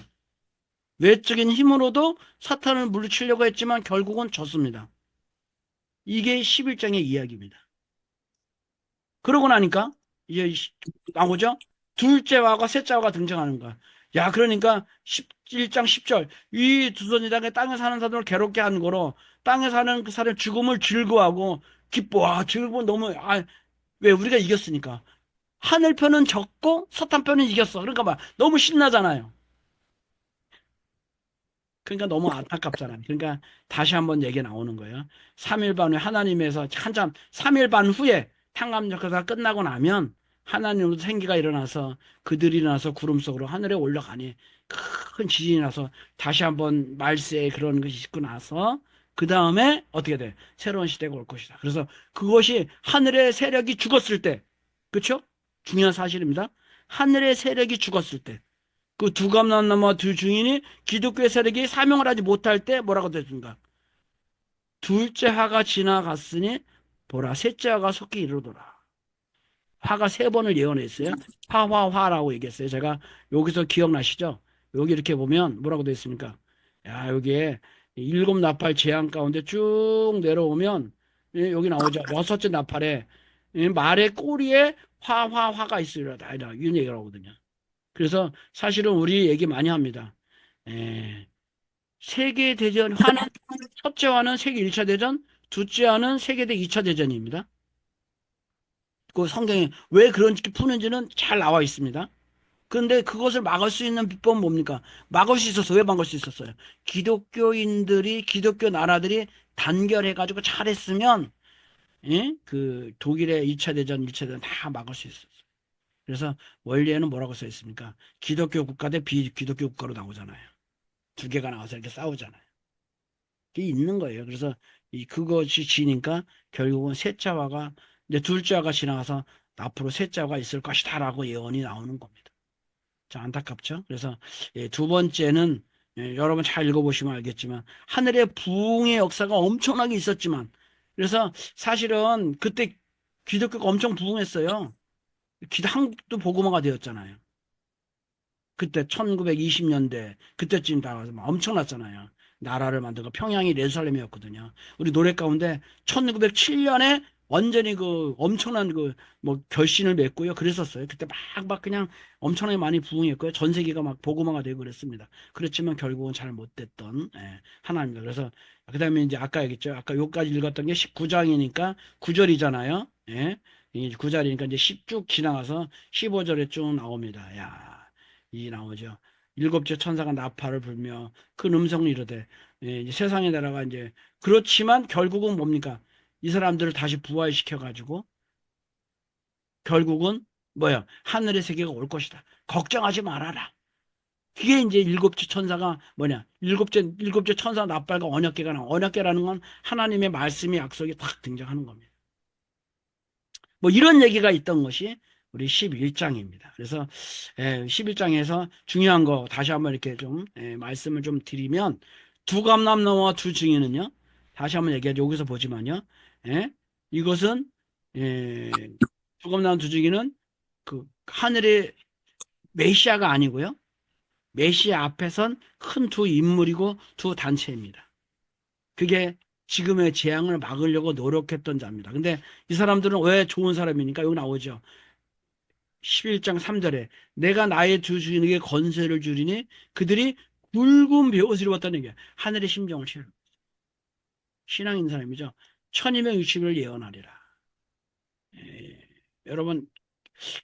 외적인 힘으로도 사탄을 물리치려고 했지만 결국은 졌습니다. 이게 11장의 이야기입니다. 그러고 나니까 이제 나오죠? 둘째 화가 셋째 화가 등장하는 거야. 야, 그러니까 11장 10절. 이 두 손이 다 땅에 사는 사람을 괴롭게 하는 거로 땅에 사는 그 사람의 죽음을 즐거워하고 기뻐. 와, 즐거워 너무, 왜 우리가 이겼으니까. 하늘편은 졌고 서탄편은 이겼어. 그러니까 막 너무 신나잖아요. 그러니까 너무 안타깝잖아요. 그러니까 다시 한번 얘기 나오는 거예요. 3일 반 후에 하나님에서 한참 3일 반 후에 탕감 역사가 끝나고 나면 하나님으로부터 생기가 일어나서 그들이 일어나서 구름 속으로 하늘에 올라가니 큰 지진이 나서 다시 한번 말세에 그런 것이 있고 나서 그 다음에 어떻게 돼? 새로운 시대가 올 것이다. 그래서 그것이 하늘의 세력이 죽었을 때, 그렇죠? 중요한 사실입니다. 하늘의 세력이 죽었을 때 그 두 감람나무와 두 증인이 기독교의 세력이 사명을 하지 못할 때 뭐라고 됐습니까? 둘째 화가 지나갔으니 보라 셋째 화가 속히 이르도다. 화가 세 번을 예언했어요. 화화화라고 얘기했어요. 제가 여기서 기억나시죠? 여기 이렇게 보면 뭐라고 되어 있습니까? 야, 여기에 일곱 나팔 재앙 가운데 쭉 내려오면 여기 나오죠. 여섯째 나팔에 말의 꼬리에 화화화가 있으리라. 이런 얘기를 하거든요. 그래서 사실은 우리 얘기 많이 합니다. 에, 세계대전, 첫째 화는 세계 1차 대전, 둘째 화는 세계대 2차 대전입니다. 그 성경에 왜 그런지 푸는지는 잘 나와 있습니다. 그런데 그것을 막을 수 있는 비법은 뭡니까? 막을 수 있었어요. 왜 막을 수 있었어요? 기독교 나라들이 단결해가지고 잘했으면, 예? 그 독일의 2차 대전, 1차 대전 다 막을 수 있었어요. 그래서 원리에는 뭐라고 써 있습니까? 기독교 국가 대 비기독교 국가로 나오잖아요. 두 개가 나와서 이렇게 싸우잖아요. 그게 있는 거예요. 그래서 그것이 지니까 결국은 셋째화가 이제 둘째화가 지나가서 앞으로 셋째화가 있을 것이다라고 예언이 나오는 겁니다. 자, 안타깝죠? 그래서 두 번째는 여러분 잘 읽어보시면 알겠지만 하늘의 부흥의 역사가 엄청나게 있었지만 그래서 사실은 그때 기독교가 엄청 부흥했어요. 한국도 복음화가 되었잖아요. 그때 1920년대 그때쯤 다 엄청났잖아요. 나라를 만들고 평양이 예루살렘이었거든요. 우리 노래 가운데 1907년에 완전히 그 엄청난 그 뭐 결신을 맺고요. 그랬었어요. 그때 막 그냥 엄청나게 많이 부흥했고요. 전 세계가 막 복음화가 되고 그랬습니다. 그렇지만 결국은 잘 못 됐던 하나입니다. 그래서 그다음에 이제 아까 얘기했죠. 아까 요까지 읽었던 게 19장이니까 9절이잖아요. 예. 이 9절이니까 이제 10쭉 지나가서 15절에 쭉 나옵니다. 야. 이 나오죠. 일곱째 천사가 나팔을 불며 큰 음성을 이르되 이제 세상에 나라가 이제 그렇지만 결국은 뭡니까? 이 사람들을 다시 부활시켜 가지고 결국은 뭐야? 하늘의 세계가 올 것이다. 걱정하지 말아라. 그게 이제 일곱째 천사가 뭐냐? 일곱째 천사 나팔과 언약궤가 나와. 언약궤라는 건 하나님의 말씀의 약속이 딱 등장하는 겁니다. 뭐 이런 얘기가 있던 것이 우리 11장입니다. 그래서 11장에서 중요한 거 다시 한번 이렇게 좀 말씀을 좀 드리면 두 감람나무와 두 증인은요. 다시 한번 얘기하죠. 여기서 보지만요. 예, 이것은 예, 두 감람나무 두 증인은 그 하늘의 메시아가 아니고요. 메시아 앞에선 큰 두 인물이고 두 단체입니다. 그게 지금의 재앙을 막으려고 노력했던 자입니다. 근데 이 사람들은 왜 좋은 사람이니까 여기 나오죠. 11장 3절에 내가 나의 두 주인에게 권세를 주리니 그들이 굵은 베옷을 입었다는 얘기야. 하늘의 심정을 채울 신앙 있는 사람이죠. 1260을 예언하리라. 예, 여러분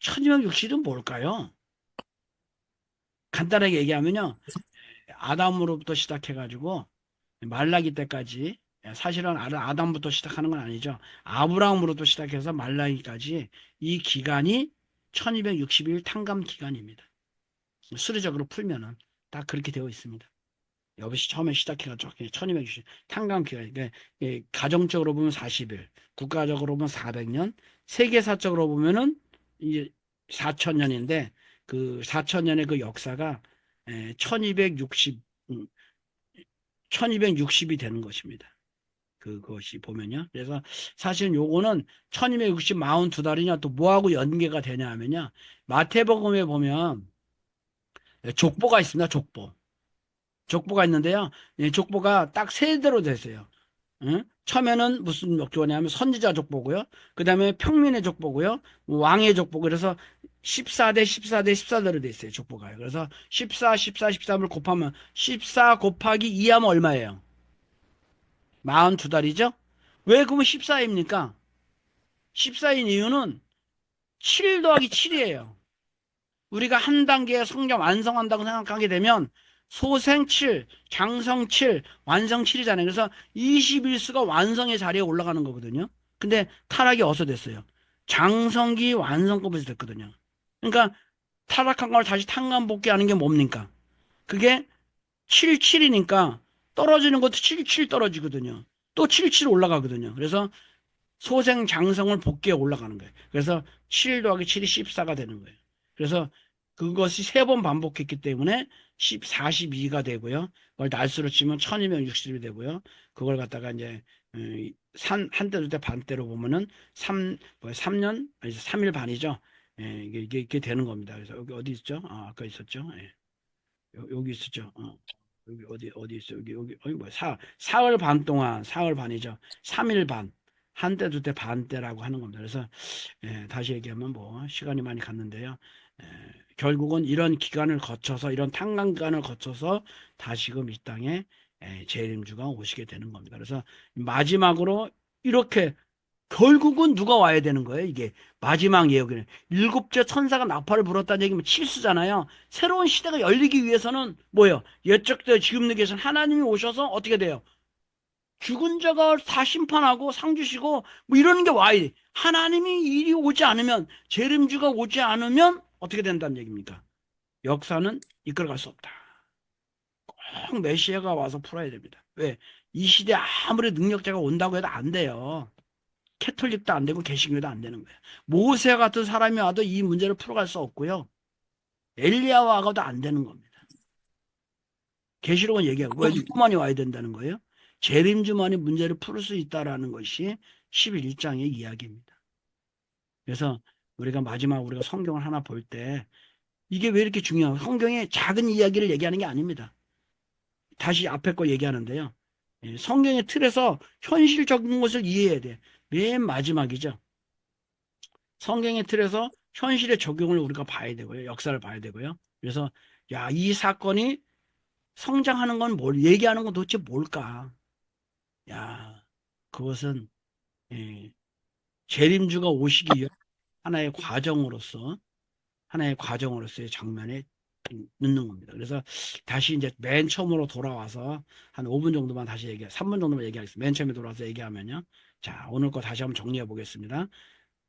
1260은 뭘까요? 간단하게 얘기하면요. 아담으로부터 시작해가지고 말라기 때까지 사실은 아담부터 시작하는 건 아니죠. 아브라함으로부터 시작해서 말라기까지 이 기간이 1260일 탕감 기간입니다. 수리적으로 풀면은 딱 그렇게 되어 있습니다. 여기서 처음에 시작해가지고 1260 탕감 기간 그러니까 가정적으로 보면 40일, 국가적으로 보면 400년, 세계사적으로 보면은 이제 4000년인데 그 4000년의 그 역사가 1260 1260이 되는 것입니다. 그것이 보면요. 그래서 사실 요거는 1260 42달이냐 또 뭐하고 연계가 되냐 하면요. 마태복음에 보면 족보가 있습니다. 족보가 있는데요. 족보가 딱 세대로 됐어요. 응? 처음에는 무슨 족보냐면 선지자 족보고요. 그 다음에 평민의 족보고요. 왕의 족보. 그래서 14대 14대 14대로 돼 있어요. 족보가요. 그래서 14, 14, 13을 곱하면 14 곱하기 2 하면 얼마예요? 42달이죠? 왜 그러면 14입니까? 14인 이유는 7 더하기 7이에요. 우리가 한 단계 성경 완성한다고 생각하게 되면 소생 7, 장성 7, 완성 7이잖아요. 그래서 21수가 완성의 자리에 올라가는 거거든요. 근데 타락이 어디서 됐어요? 장성기 완성급에서 됐거든요. 그러니까 타락한 걸 다시 탕감복귀하는 게 뭡니까? 그게 7, 7이니까 떨어지는 것도 7, 7 떨어지거든요. 또 7, 7 올라가거든요. 그래서 소생 장성을 복귀해 올라가는 거예요. 그래서 7 더하기 7이 14가 되는 거예요. 그래서 그것이 세 번 반복했기 때문에 42가 되고요. 그걸 날수로 치면 1260이 되고요. 그걸 갖다가 이제 한 대도 때 반대로 보면은 3년 아니 3일 반이죠. 예, 이게 되는 겁니다. 그래서 여기 어디 있죠? 아, 아까 있었죠. 예. 여기 있었죠. 여기 어디 있어? 여기 뭐야? 사흘 반 동안 사흘 반이죠. 3일 반. 한 때, 두 때, 반 때라고 하는 겁니다. 그래서 다시 얘기하면 뭐 시간이 많이 갔는데요. 예, 결국은 이런 기간을 거쳐서 이런 탄광 기간을 거쳐서 다시금 이 땅에 재림주가 오시게 되는 겁니다. 그래서 마지막으로 이렇게 결국은 누가 와야 되는 거예요, 이게. 마지막 예언은. 일곱째 천사가 나팔을 불었다는 얘기면 칠수잖아요. 새로운 시대가 열리기 위해서는 뭐예요? 옛적 때 지금 늙에서는 하나님이 오셔서 어떻게 돼요? 죽은 자가 다 심판하고 상 주시고 뭐 이러는 게 와야 돼. 하나님이 일이 오지 않으면, 재림주가 오지 않으면 어떻게 된다는 얘기입니까? 역사는 이끌어갈 수 없다. 꼭 메시아가 와서 풀어야 됩니다. 왜? 이 시대에 아무리 능력자가 온다고 해도 안 돼요. 캐톨릭도 안 되고 개신교도 안 되는 거예요. 모세 같은 사람이 와도 이 문제를 풀어갈 수 없고요. 엘리야와 와도 안 되는 겁니다. 계시록은 얘기하고 왜 누구만이 와야 된다는 거예요? 재림주만이 문제를 풀 수 있다라는 것이 11장의 이야기입니다. 그래서 우리가 마지막 우리가 성경을 하나 볼 때 이게 왜 이렇게 중요해요? 성경의 작은 이야기를 얘기하는 게 아닙니다. 다시 앞에 거 얘기하는데요. 성경의 틀에서 현실적인 것을 이해해야 돼. 맨 마지막이죠. 성경의 틀에서 현실의 적용을 우리가 봐야 되고요. 역사를 봐야 되고요. 그래서 야, 이 사건이 성장하는 건 뭘 얘기하는 건 도대체 뭘까? 야, 그것은 예, 재림주가 오시기 위한 하나의 과정으로서 하나의 과정으로서의 장면에 넣는 겁니다. 그래서 다시 이제 맨 처음으로 돌아와서 한 5분 정도만 다시 3분 정도만 얘기하겠습니다. 맨 처음에 돌아와서 얘기하면요. 자, 오늘 거 다시 한번 정리해 보겠습니다.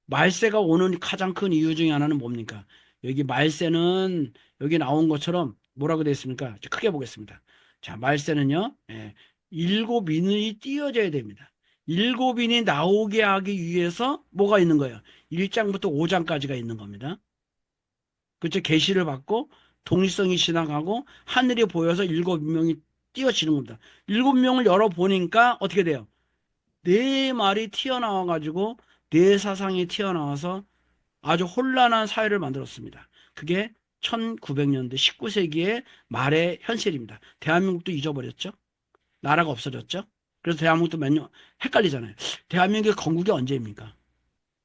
말세가 오는 가장 큰 이유 중에 하나는 뭡니까? 여기 말세는 여기 나온 것처럼 뭐라고 되어 있습니까? 크게 보겠습니다. 자, 말세는요, 일곱 인이 띄어져야 됩니다. 일곱 인이 나오게 하기 위해서 뭐가 있는 거예요? 1장부터 5장까지가 있는 겁니다. 그쵸? 계시를 받고 독립성이 지나가고 하늘이 보여서 일곱 명이 띄어지는 겁니다. 일곱 명을 열어보니까 어떻게 돼요? 네 말이 튀어나와가지고 네 사상이 튀어나와서 아주 혼란한 사회를 만들었습니다. 그게 1900년대 19세기의 말의 현실입니다. 대한민국도 잊어버렸죠. 나라가 없어졌죠. 그래서 대한민국도 몇 년 헷갈리잖아요. 대한민국의 건국이 언제입니까?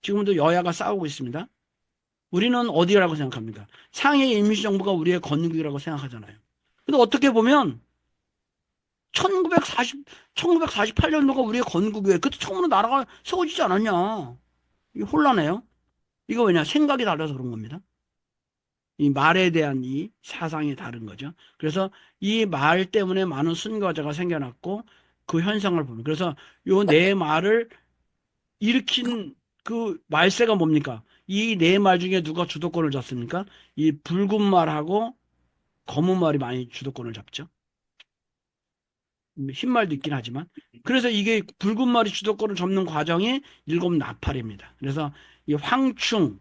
지금도 여야가 싸우고 있습니다. 우리는 어디라고 생각합니까? 상해 임시정부가 우리의 건국이라고 생각하잖아요. 근데 어떻게 보면 1948년도가 우리의 건국이에요. 그때 처음으로 나라가 세워지지 않았냐. 이게 혼란해요. 이거 왜냐? 생각이 달라서 그런 겁니다. 이 말에 대한 이 사상이 다른 거죠. 그래서 이 말 때문에 많은 순교자가 생겨났고 그 현상을 보면 그래서 요 네 말을 일으킨 그 말세가 뭡니까? 이 네 말 중에 누가 주도권을 잡습니까? 이 붉은 말하고 검은 말이 많이 주도권을 잡죠. 흰 말도 있긴 하지만 그래서 이게 붉은 말이 주도권을 잡는 과정이 일곱 나팔입니다. 그래서 이 황충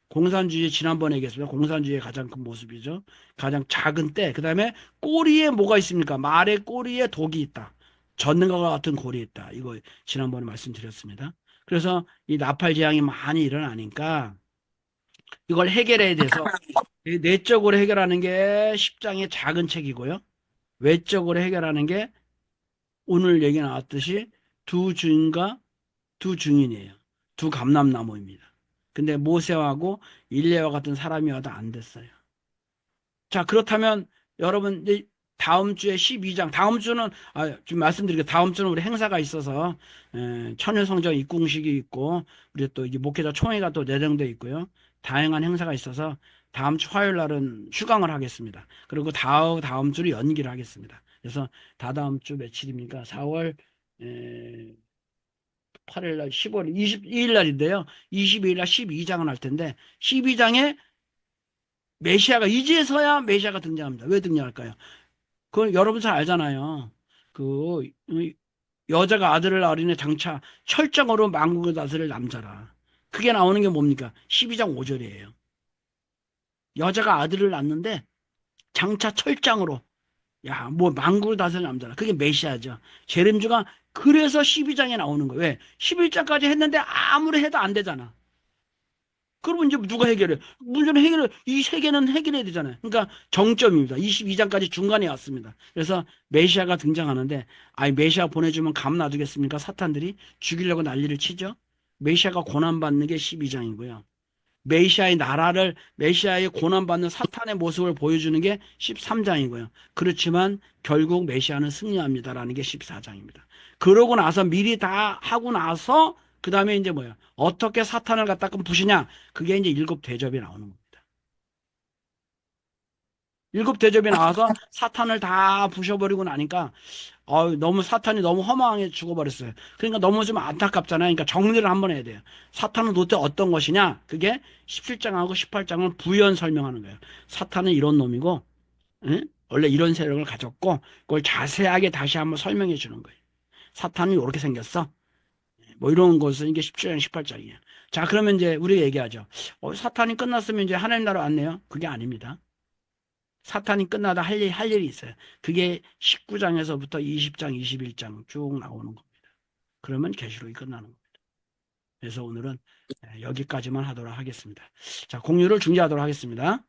공산주의 지난번에 얘기했습니다. 공산주의의 가장 큰 모습이죠. 가장 작은 때. 그 다음에 꼬리에 뭐가 있습니까? 말의 꼬리에 독이 있다. 젖는 것과 같은 골이 있다. 이거 지난번에 말씀드렸습니다. 그래서 이 나팔 재앙이 많이 일어나니까 이걸 해결해야 돼서 내적으로 해결하는 게 10장의 작은 책이고요. 외적으로 해결하는 게 오늘 얘기 나왔듯이 두 주인과 두 증인이에요. 두 감람나무입니다. 근데 모세하고 일레와 같은 사람이 와도 안 됐어요. 자, 그렇다면 여러분 이제 다음 주에 12장, 다음 주는 지금 말씀드리게 다음 주는 우리 행사가 있어서 천일성전 입궁식이 있고 우리 또 이제 목회자 총회가 또 내정돼 있고요. 다양한 행사가 있어서 다음 주 화요일 날은 휴강을 하겠습니다. 그리고 다음 주로 연기를 하겠습니다. 그래서 다다음 주 며칠입니까? 4월 8일 날 10월 22일 날인데요. 22일 날 12장을 할 텐데 12장에 메시아가 이제서야 메시아가 등장합니다. 왜 등장할까요? 그걸 여러분 잘 알잖아요. 그 여자가 아들을 낳으리니 장차 철장으로 만국을 다스릴 남자라. 그게 나오는 게 뭡니까? 12장 5절이에요. 여자가 아들을 낳는데 장차 철장으로 야, 뭐 만국을 다스릴 남자라. 그게 메시아죠. 재림주가 그래서 12장에 나오는 거예요. 왜? 11장까지 했는데 아무리 해도 안 되잖아. 그러면 이제 누가 해결해? 문제는 이 세 개는 해결해야 되잖아요. 그러니까 정점입니다. 22장까지 중간에 왔습니다. 그래서 메시아가 등장하는데, 메시아 보내주면 감 놔두겠습니까? 사탄들이 죽이려고 난리를 치죠? 메시아가 고난받는 게 12장이고요. 메시아의 고난받는 사탄의 모습을 보여주는 게 13장이고요. 그렇지만 결국 메시아는 승리합니다라는 게 14장입니다. 그러고 나서 미리 다 하고 나서 그 다음에 이제 뭐야? 어떻게 사탄을 갖다가 부시냐? 그게 이제 일곱 대접이 나오는 겁니다. 일곱 대접이 나와서 사탄을 다 부셔버리고 나니까 너무 사탄이 너무 허망하게 죽어버렸어요. 그러니까 너무 좀 안타깝잖아요. 그러니까 정리를 한번 해야 돼요. 사탄은 도대체 어떤 것이냐? 그게 17장하고 18장을 부연 설명하는 거예요. 사탄은 이런 놈이고, 응? 원래 이런 세력을 가졌고, 그걸 자세하게 다시 한번 설명해 주는 거예요. 사탄은 이렇게 생겼어. 뭐 이런 것은 이게 17장, 18장이에요. 자, 그러면 이제 우리가 얘기하죠. 사탄이 끝났으면 이제 하나님 나라 왔네요. 그게 아닙니다. 사탄이 끝나다 할 일이 있어요. 그게 19장에서부터 20장, 21장 쭉 나오는 겁니다. 그러면 계시록이 끝나는 겁니다. 그래서 오늘은 여기까지만 하도록 하겠습니다. 자, 공유를 중지하도록 하겠습니다.